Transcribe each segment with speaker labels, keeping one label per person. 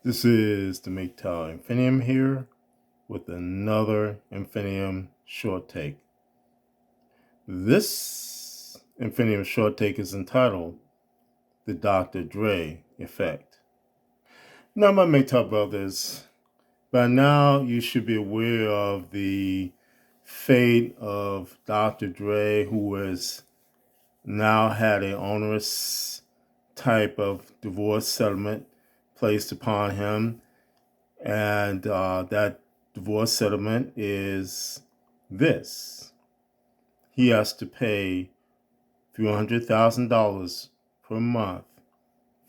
Speaker 1: This is the MGTOW Infinium here with another Infinium short take. This Infinium short take is entitled The Dr. Dre Effect. Now, my MGTOW brothers, by now you should be aware of the fate of Dr. Dre, who has now had an onerous type of divorce settlement placed upon him. And that divorce settlement is this. He has to pay $300,000 per month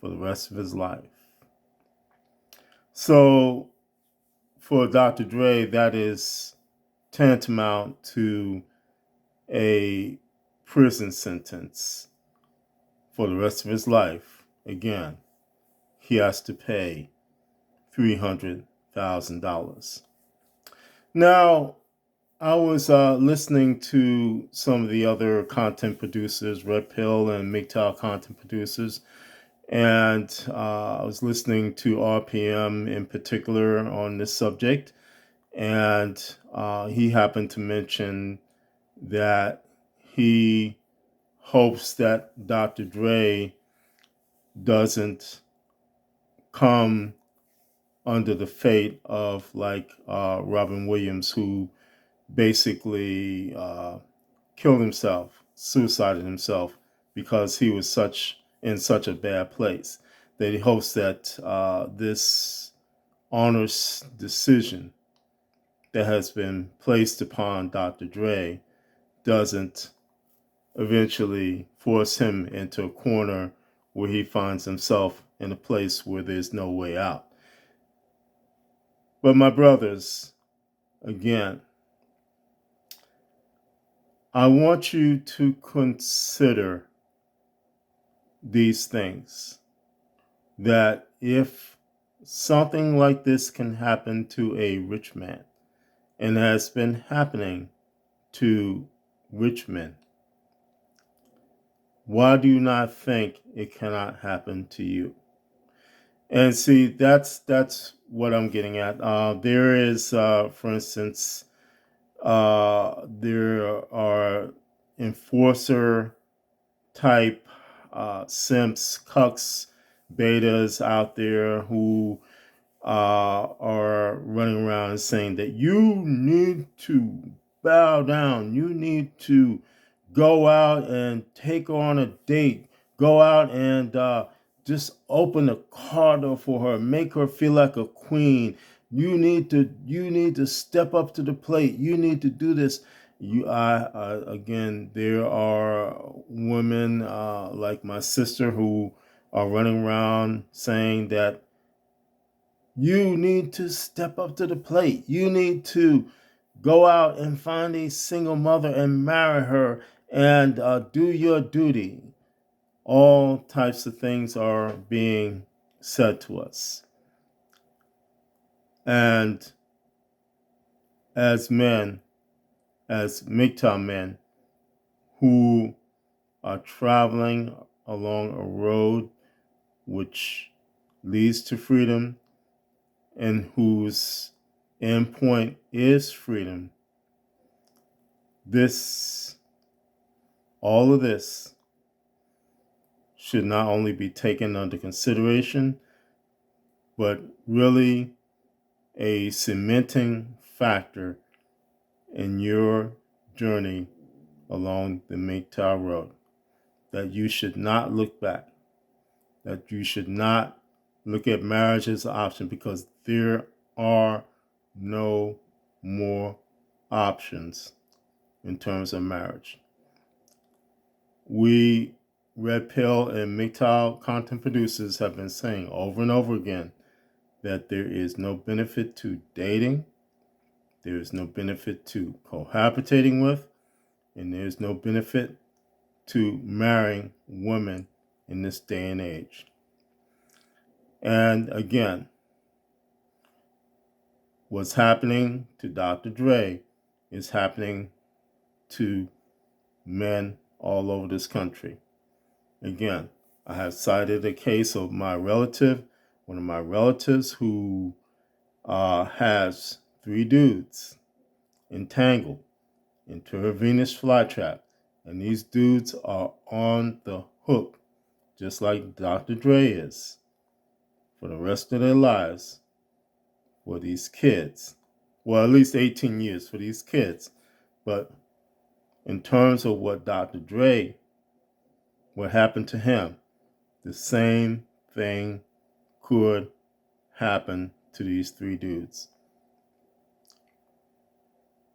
Speaker 1: for the rest of his life. So for Dr. Dre, that is tantamount to a prison sentence for the rest of his life. Again, he has to pay $300,000. Now, I was listening to some of the other content producers, Red Pill and MGTOW content producers, and I was listening to RPM in particular on this subject, and he happened to mention that he hopes that Dr. Dre doesn't come under the fate of like Robin Williams, who basically killed himself, suicided himself, because he was in such a bad place that he hopes that this honors decision that has been placed upon Dr. Dre doesn't eventually force him into a corner where he finds himself in a place where there's no way out. But my brothers, again, I want you to consider these things, that if something like this can happen to a rich man, and has been happening to rich men, why do you not think it cannot happen to you? And see, that's what I'm getting at. There is, for instance, there are enforcer type simps, cucks, betas out there who are running around and saying that you need to bow down, you need to go out and take on a date, go out and just open a car door for her, make her feel like a queen. You need to step up to the plate. You need to do this. Again, there are women like my sister who are running around saying that you need to step up to the plate. You need to go out and find a single mother and marry her and do your duty. All types of things are being said to us. And as men, as MGTOW men who are traveling along a road which leads to freedom and whose endpoint is freedom, all of this should not only be taken under consideration, but really a cementing factor in your journey along the MGTOW road. That you should not look back, that you should not look at marriage as an option, because there are no more options in terms of marriage. We, Red Pill and MGTOW content producers, have been saying over and over again that there is no benefit to dating, there is no benefit to cohabitating with, and there is no benefit to marrying women in this day and age. And again, what's happening to Dr. Dre is happening to men all over this country. Again, I have cited a case of my relative one of my relatives who has 3 dudes entangled into her Venus flytrap. And these dudes are on the hook, just like Dr. Dre is, for the rest of their lives for these kids. Well, at least 18 years for these kids. But in terms of what Dr. Dre, what happened to him, the same thing could happen to these 3 dudes.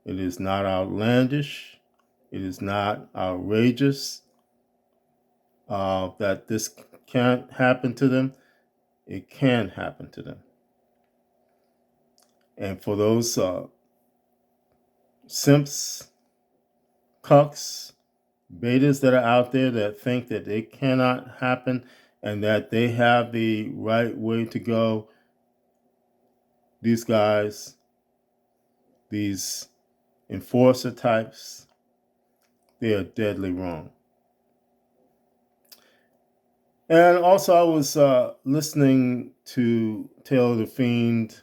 Speaker 1: It is not outlandish. It is not outrageous that this can't happen to them. It can happen to them. And for those simps, cucks, betas that are out there that think that it cannot happen and that they have the right way to go, these guys, these enforcer types, they are deadly wrong. And also, I was listening to Taylor the Fiend,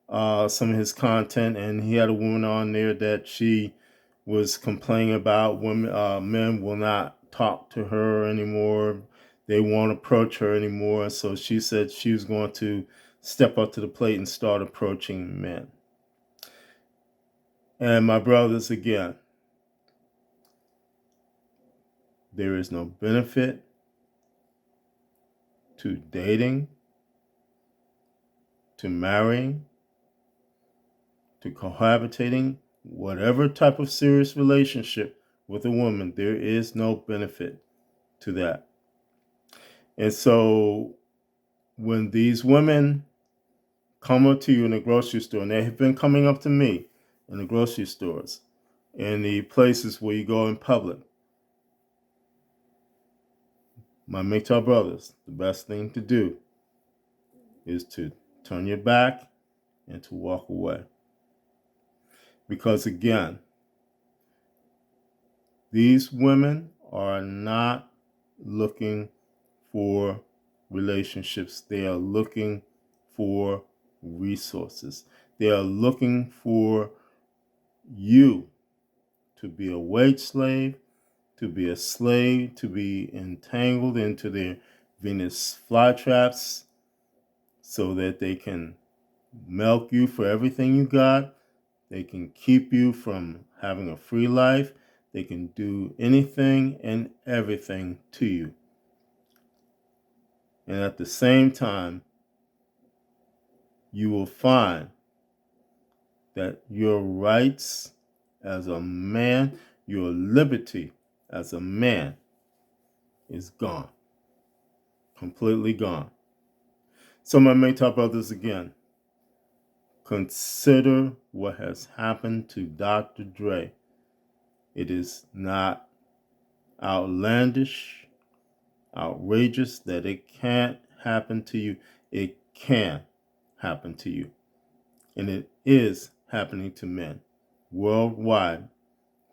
Speaker 1: some of his content, and he had a woman on there that she was complaining about women, men will not talk to her anymore. They won't approach her anymore. So she said she was going to step up to the plate and start approaching men. And my brothers, again, there is no benefit to dating, to marrying, to cohabitating, whatever type of serious relationship with a woman. There is no benefit to that. And so when these women come up to you in the grocery store, and they have been coming up to me in the grocery stores, in the places where you go in public, my MGTOW brothers, the best thing to do is to turn your back and to walk away. Because again, these women are not looking for relationships. They are looking for resources. They are looking for you to be a wage slave, to be a slave, to be entangled into their Venus flytraps so that they can milk you for everything you got. They can keep you from having a free life. They can do anything and everything to you. And at the same time, you will find that your rights as a man, your liberty as a man is gone. Completely gone. So my MGTOW brothers, again, consider what has happened to Dr. Dre. It is not outlandish, outrageous that it can't happen to you. It can happen to you. And it is happening to men worldwide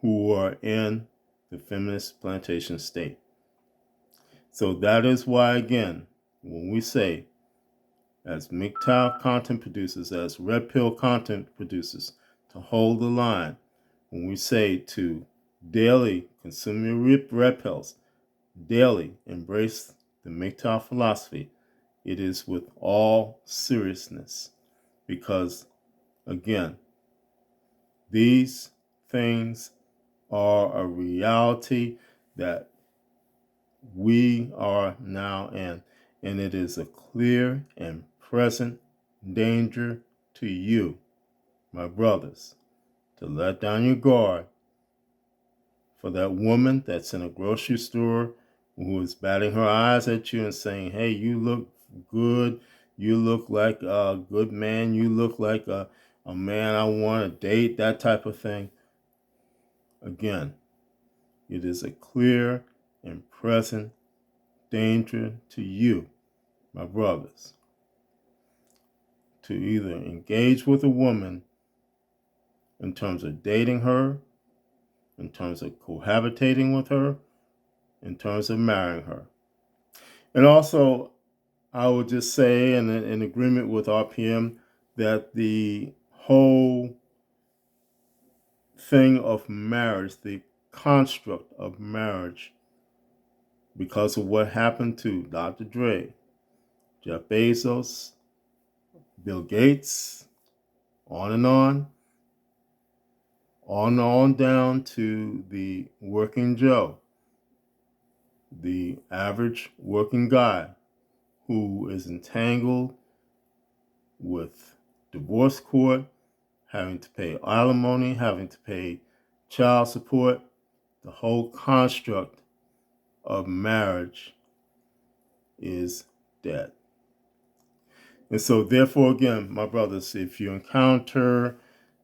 Speaker 1: who are in the feminist plantation state. So that is why, again, when we say, as MGTOW content producers, as Red Pill content producers, to hold the line, when we say to daily consume your red pills, daily embrace the MGTOW philosophy, it is with all seriousness. Because, again, these things are a reality that we are now in. And it is a clear and present danger to you, my brothers, to let down your guard for that woman that's in a grocery store who is batting her eyes at you and saying, hey, you look good. You look like a good man. You look like a man I want to date, that type of thing. Again, it is a clear and present danger to you, my brothers, to either engage with a woman in terms of dating her, in terms of cohabitating with her, in terms of marrying her. And also, I would just say, in agreement with RPM, that the whole thing of marriage, the construct of marriage, because of what happened to Dr. Dre, Jeff Bezos, Bill Gates, on and on down to the working Joe, the average working guy who is entangled with divorce court, having to pay alimony, having to pay child support. The whole construct of marriage is dead. And so therefore, again, my brothers, if you encounter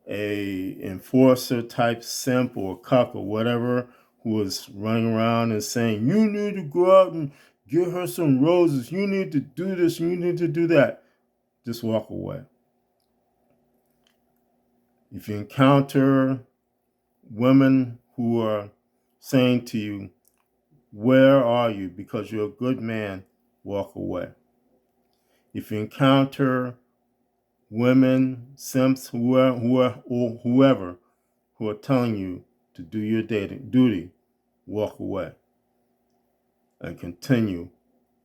Speaker 1: a enforcer type simp or cuck or whatever who is running around and saying, you need to go out and get her some roses, you need to do this, you need to do that, just walk away. If you encounter women who are saying to you, where are you? Because you're a good man, walk away. If you encounter women, simps, or whoever who are telling you to do your dating duty, walk away and continue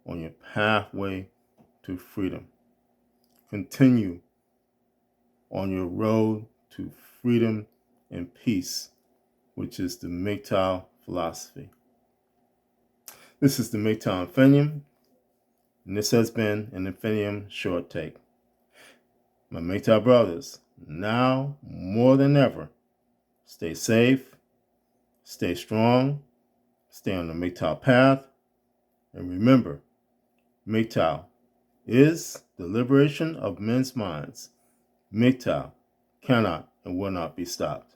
Speaker 1: on your pathway to freedom. Continue on your road to freedom and peace, which is the MGTOW philosophy. This is the MGTOW Infinium, and this has been an Infinium short take. My MGTOW brothers, now more than ever, stay safe, stay strong, stay on the MGTOW path, and remember, MGTOW is the liberation of men's minds. MGTOW cannot and will not be stopped.